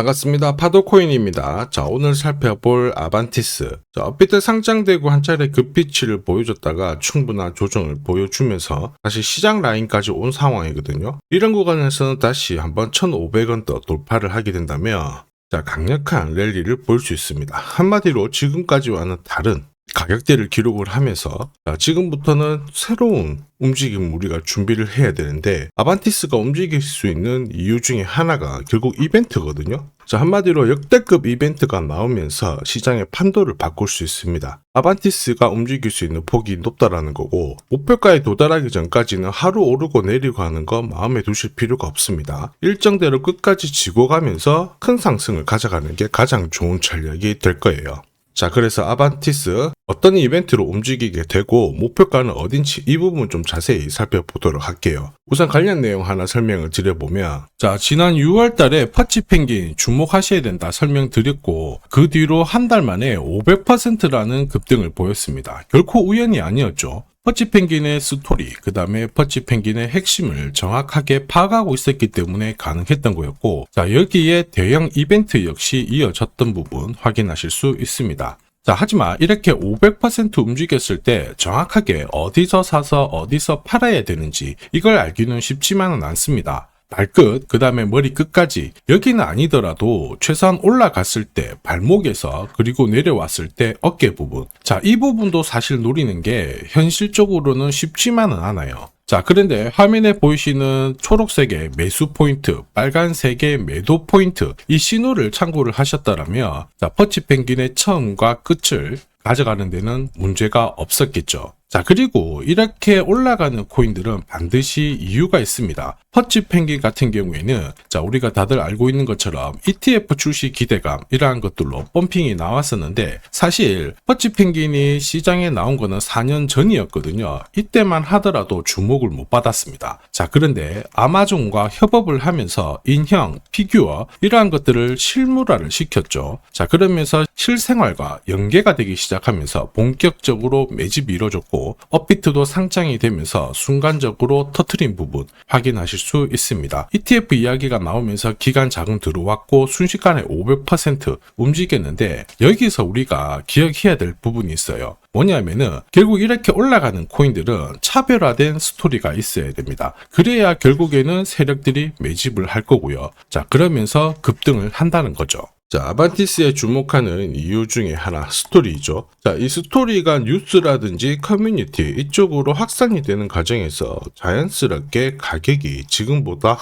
반갑습니다. 파도코인입니다. 자, 오늘 살펴볼 아반티스. 자, 업비트 상장되고 한 차례 급비치를 보여줬다가 충분한 조정을 보여주면서 다시 시장 라인까지 온 상황이거든요. 이런 구간에서는 다시 한번 1,500원대 돌파를 하게 된다면 자, 강력한 랠리를 볼 수 있습니다. 한마디로 지금까지와는 다른 가격대를 기록을 하면서 자, 지금부터는 새로운 움직임 우리가 준비를 해야 되는데 아반티스가 움직일 수 있는 이유 중에 하나가 결국 이벤트거든요. 자, 한마디로 역대급 이벤트가 나오면서 시장의 판도를 바꿀 수 있습니다. 아반티스가 움직일 수 있는 폭이 높다라는 거고 목표가에 도달하기 전까지는 하루 오르고 내리고 하는 거 마음에 두실 필요가 없습니다. 일정대로 끝까지 지고 가면서 큰 상승을 가져가는 게 가장 좋은 전략이 될 거예요. 자, 그래서 아반티스 어떤 이벤트로 움직이게 되고 목표가는 어딘지 이 부분 좀 자세히 살펴보도록 할게요. 우선 관련 내용 하나 설명을 드려보면 자, 지난 6월 달에 퍼치펭귄 주목하셔야 된다 설명드렸고 그 뒤로 한 달 만에 500%라는 급등을 보였습니다. 결코 우연이 아니었죠. 퍼치펭귄의 스토리, 그 다음에 퍼치펭귄의 핵심을 정확하게 파악하고 있었기 때문에 가능했던 거였고 자, 여기에 대형 이벤트 역시 이어졌던 부분 확인하실 수 있습니다. 자, 하지만 이렇게 500% 움직였을 때 정확하게 어디서 사서 어디서 팔아야 되는지 이걸 알기는 쉽지만은 않습니다. 발끝, 그 다음에 머리 끝까지 여기는 아니더라도 최소한 올라갔을 때 발목에서 그리고 내려왔을 때 어깨 부분 자, 이 부분도 사실 노리는 게 현실적으로는 쉽지만은 않아요. 자, 그런데 화면에 보이시는 초록색의 매수 포인트, 빨간색의 매도 포인트 이 신호를 참고를 하셨다라면 자, 퍼치펭귄의 처음과 끝을 가져가는 데는 문제가 없었겠죠. 자, 그리고 이렇게 올라가는 코인들은 반드시 이유가 있습니다. 퍼치펭귄 같은 경우에는 자, 우리가 다들 알고 있는 것처럼 ETF 출시 기대감 이러한 것들로 펌핑이 나왔었는데 사실 퍼치펭귄이 시장에 나온 거는 4년 전이었거든요. 이때만 하더라도 주목을 못 받았습니다. 자, 그런데 아마존과 협업을 하면서 인형, 피규어 이러한 것들을 실물화를 시켰죠. 자, 그러면서 실생활과 연계가 되기 시작하면서 본격적으로 매집이 이루어졌고 업비트도 상장이 되면서 순간적으로 터트린 부분 확인하실 수 있습니다. ETF 이야기가 나오면서 기간 자금 들어왔고 순식간에 500% 움직였는데 여기서 우리가 기억해야 될 부분이 있어요. 뭐냐면은 결국 이렇게 올라가는 코인들은 차별화된 스토리가 있어야 됩니다. 그래야 결국에는 세력들이 매집을 할 거고요. 자, 그러면서 급등을 한다는 거죠. 자, 아반티스에 주목하는 이유 중에 하나 스토리죠. 자, 이 스토리가 뉴스라든지 커뮤니티 이쪽으로 확산이 되는 과정에서 자연스럽게 가격이 지금보다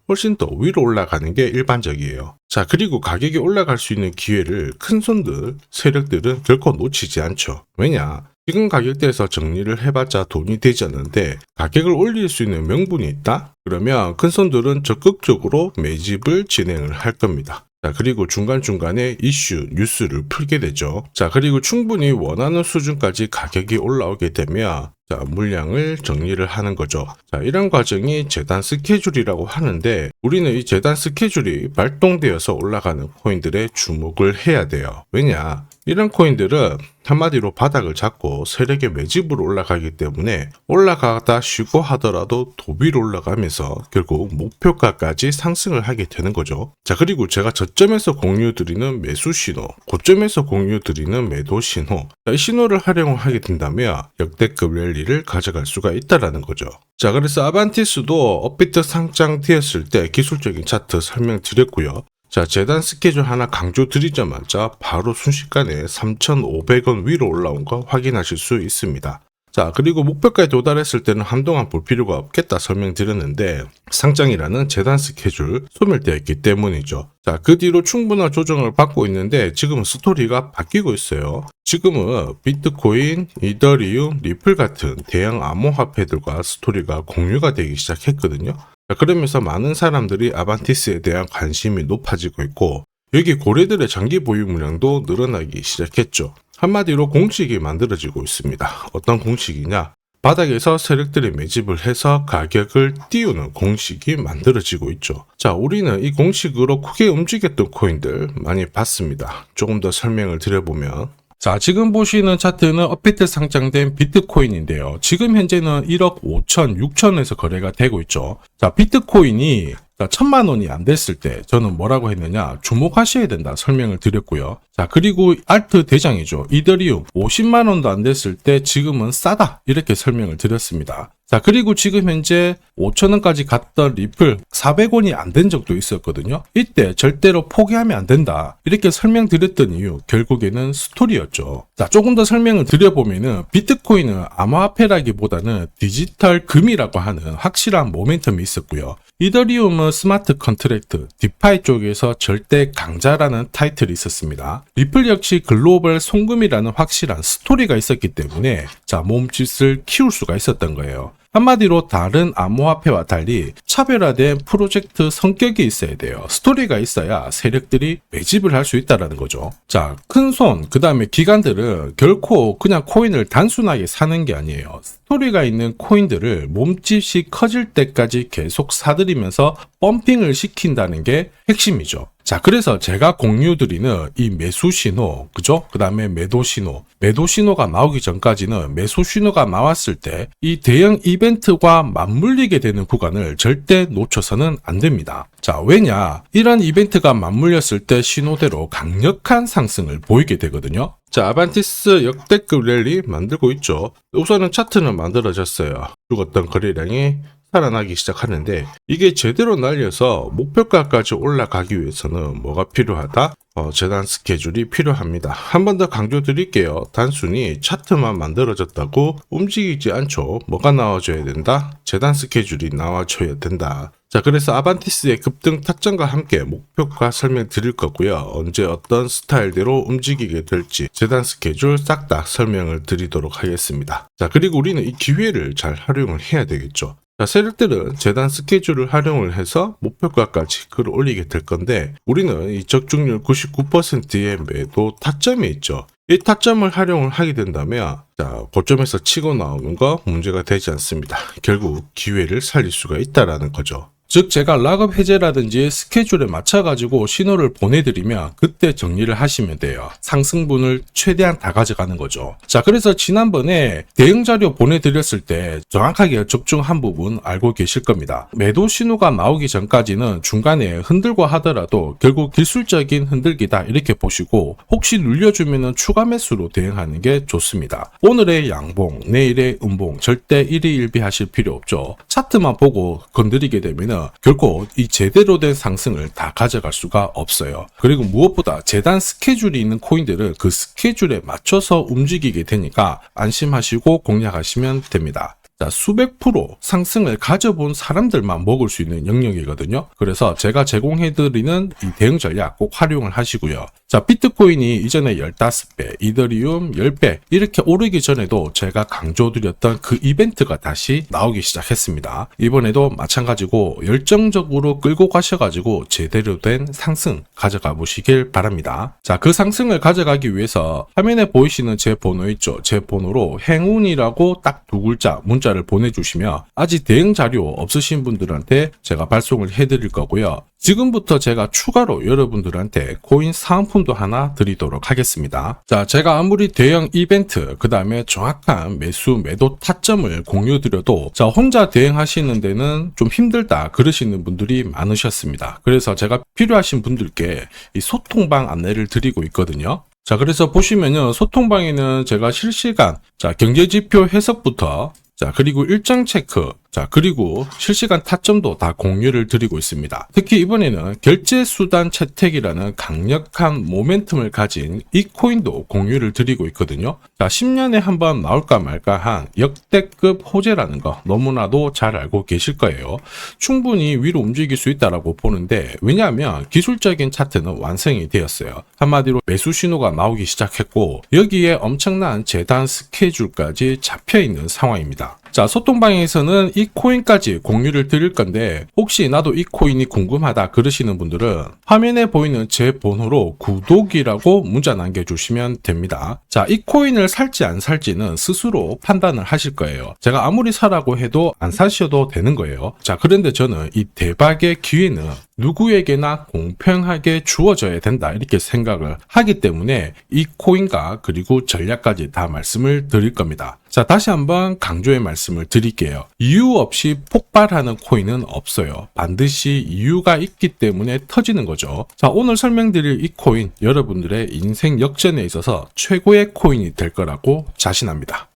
훨씬 더 위로 올라가는 게 일반적이에요. 자, 그리고 가격이 올라갈 수 있는 기회를 큰손들, 세력들은 결코 놓치지 않죠. 왜냐? 지금 가격대에서 정리를 해봤자 돈이 되지 않는데 가격을 올릴 수 있는 명분이 있다? 그러면 큰손들은 적극적으로 매집을 진행을 할 겁니다. 자, 그리고 중간중간에 이슈, 뉴스를 풀게 되죠. 자, 그리고 충분히 원하는 수준까지 가격이 올라오게 되면 자, 물량을 정리를 하는 거죠. 자, 이런 과정이 재단 스케줄이라고 하는데 우리는 이 재단 스케줄이 발동되어서 올라가는 코인들에 주목을 해야 돼요. 왜냐? 이런 코인들은 한마디로 바닥을 잡고 세력의 매집으로 올라가기 때문에 올라가다 쉬고 하더라도 도비로 올라가면서 결국 목표가까지 상승을 하게 되는 거죠. 자, 그리고 제가 저점에서 공유드리는 매수 신호, 고점에서 공유드리는 매도 신호 이 신호를 활용을 하게 된다면 역대급 랠리를 가져갈 수가 있다라는 거죠. 자, 그래서 아반티스도 업비트 상장되었을 때 기술적인 차트 설명드렸고요. 자, 재단 스케줄 하나 강조 드리자마자 바로 순식간에 3,500원 위로 올라온 거 확인하실 수 있습니다. 자, 그리고 목표가에 도달했을 때는 한동안 볼 필요가 없겠다 설명드렸는데 상장이라는 재단 스케줄 소멸되어 있기 때문이죠. 자, 그 뒤로 충분한 조정을 받고 있는데 지금은 스토리가 바뀌고 있어요. 지금은 비트코인, 이더리움, 리플 같은 대형 암호화폐들과 스토리가 공유가 되기 시작했거든요. 그러면서 많은 사람들이 아반티스에 대한 관심이 높아지고 있고 여기 고래들의 장기 보유 물량도 늘어나기 시작했죠. 한마디로 공식이 만들어지고 있습니다. 어떤 공식이냐? 바닥에서 세력들이 매집을 해서 가격을 띄우는 공식이 만들어지고 있죠. 자, 우리는 이 공식으로 크게 움직였던 코인들 많이 봤습니다. 조금 더 설명을 드려보면 자, 지금 보시는 차트는 업비트 상장된 비트코인인데요. 지금 현재는 1억 5천, 6천에서 거래가 되고 있죠. 자, 비트코인이 자, 1000만 원이 안 됐을 때 저는 뭐라고 했느냐, 주목하셔야 된다 설명을 드렸고요. 자, 그리고 알트 대장이죠. 이더리움 50만 원도 안 됐을 때 지금은 싸다 이렇게 설명을 드렸습니다. 자, 그리고 지금 현재 5,000원까지 갔던 리플 400원이 안 된 적도 있었거든요. 이때 절대로 포기하면 안 된다 이렇게 설명드렸던 이유, 결국에는 스토리였죠. 자, 조금 더 설명을 드려보면은 비트코인은 암호화폐라기보다는 디지털 금이라고 하는 확실한 모멘텀이 있었고요. 이더리움은 스마트 컨트랙트, 디파이 쪽에서 절대 강자라는 타이틀이 있었습니다. 리플 역시 글로벌 송금이라는 확실한 스토리가 있었기 때문에 자, 몸짓을 키울 수가 있었던 거예요. 한마디로 다른 암호화폐와 달리 차별화된 프로젝트 성격이 있어야 돼요. 스토리가 있어야 세력들이 매집을 할 수 있다는 거죠. 자, 큰손, 그 다음에 기관들은 결코 그냥 코인을 단순하게 사는 게 아니에요. 스토리가 있는 코인들을 몸집이 커질 때까지 계속 사들이면서 펌핑을 시킨다는 게 핵심이죠. 자, 그래서 제가 공유드리는 이 매수 신호, 그죠? 그 다음에 매도 신호가 나오기 전까지는 매수 신호가 나왔을 때 이 대형 이벤트와 맞물리게 되는 구간을 절대 놓쳐서는 안 됩니다. 자, 왜냐? 이런 이벤트가 맞물렸을 때 신호대로 강력한 상승을 보이게 되거든요. 자, 아반티스 역대급 랠리 만들고 있죠. 우선은 차트는 만들어졌어요. 죽었던 거래량이 살아나기 시작하는데, 이게 제대로 날려서 목표가까지 올라가기 위해서는 뭐가 필요하다? 재단 스케줄이 필요합니다. 한 번 더 강조 드릴게요. 단순히 차트만 만들어졌다고 움직이지 않죠. 뭐가 나와줘야 된다? 재단 스케줄이 나와줘야 된다. 자, 그래서 아반티스의 급등 타점과 함께 목표가 설명드릴 거고요. 언제 어떤 스타일대로 움직이게 될지 재단 스케줄 싹 다 설명을 드리도록 하겠습니다. 자, 그리고 우리는 이 기회를 잘 활용을 해야 되겠죠. 자, 세력들은 재단 스케줄을 활용을 해서 목표가까지 끌어올리게 될 건데, 우리는 이 적중률 99%의 매도 타점이 있죠. 이 타점을 활용을 하게 된다면 자, 고점에서 치고 나오는 거 문제가 되지 않습니다. 결국 기회를 살릴 수가 있다라는 거죠. 즉, 제가 락업 해제라든지 스케줄에 맞춰가지고 신호를 보내드리면 그때 정리를 하시면 돼요. 상승분을 최대한 다 가져가는 거죠. 자, 그래서 지난번에 대응 자료 보내드렸을 때 정확하게 적중한 부분 알고 계실 겁니다. 매도 신호가 나오기 전까지는 중간에 흔들고 하더라도 결국 기술적인 흔들기다 이렇게 보시고, 혹시 눌려주면 추가 매수로 대응하는 게 좋습니다. 오늘의 양봉, 내일의 음봉 절대 일희일비하실 필요 없죠. 차트만 보고 건드리게 되면 결코 이 제대로 된 상승을 다 가져갈 수가 없어요. 그리고 무엇보다 재단 스케줄이 있는 코인들은 그 스케줄에 맞춰서 움직이게 되니까 안심하시고 공략하시면 됩니다. 자, 수백 프로 상승을 가져본 사람들만 먹을 수 있는 영역이거든요. 그래서 제가 제공해드리는 이 대응 전략 꼭 활용을 하시고요. 자, 비트코인이 이전에 15배, 이더리움 10배 이렇게 오르기 전에도 제가 강조드렸던 그 이벤트가 다시 나오기 시작했습니다. 이번에도 마찬가지고 열정적으로 끌고 가셔가지고 제대로 된 상승 가져가 보시길 바랍니다. 자, 그 상승을 가져가기 위해서 화면에 보이시는 제 번호 있죠. 제 번호로 행운이라고 딱 두 글자 문자를 보내주시면 아직 대응 자료 없으신 분들한테 제가 발송을 해드릴 거고요. 지금부터 제가 추가로 여러분들한테 코인 사은품도 하나 드리도록 하겠습니다. 자, 제가 아무리 대형 이벤트, 그 다음에 정확한 매수, 매도 타점을 공유드려도 자, 혼자 대응하시는 데는 좀 힘들다 그러시는 분들이 많으셨습니다. 그래서 제가 필요하신 분들께 이 소통방 안내를 드리고 있거든요. 자, 그래서 보시면요, 소통방에는 제가 실시간 경제지표 해석부터 그리고 일정 체크, 그리고 실시간 타점도 다 공유를 드리고 있습니다. 특히 이번에는 결제수단 채택이라는 강력한 모멘텀을 가진 이 코인도 공유를 드리고 있거든요. 10년에 한번 나올까 말까 한 역대급 호재라는 거 너무나도 잘 알고 계실 거예요. 충분히 위로 움직일 수 있다고 보는데, 왜냐하면 기술적인 차트는 완성이 되었어요. 한마디로 매수 신호가 나오기 시작했고, 여기에 엄청난 재단 스케줄까지 잡혀있는 상황입니다. 자, 소통방에서는 이 코인까지 공유를 드릴 건데, 혹시 나도 이 코인이 궁금하다 그러시는 분들은 화면에 보이는 제 번호로 구독이라고 문자 남겨주시면 됩니다. 자, 이 코인을 살지 안 살지는 스스로 판단을 하실 거예요. 제가 아무리 사라고 해도 안 사셔도 되는 거예요. 자, 그런데 저는 이 대박의 기회는 누구에게나 공평하게 주어져야 된다 이렇게 생각을 하기 때문에 이 코인과 그리고 전략까지 다 말씀을 드릴 겁니다. 자, 다시 한번 강조의 말씀을 드릴게요. 이유 없이 폭발하는 코인은 없어요. 반드시 이유가 있기 때문에 터지는 거죠. 자, 오늘 설명드릴 이 코인, 여러분들의 인생 역전에 있어서 최고의 코인이 될 거라고 자신합니다.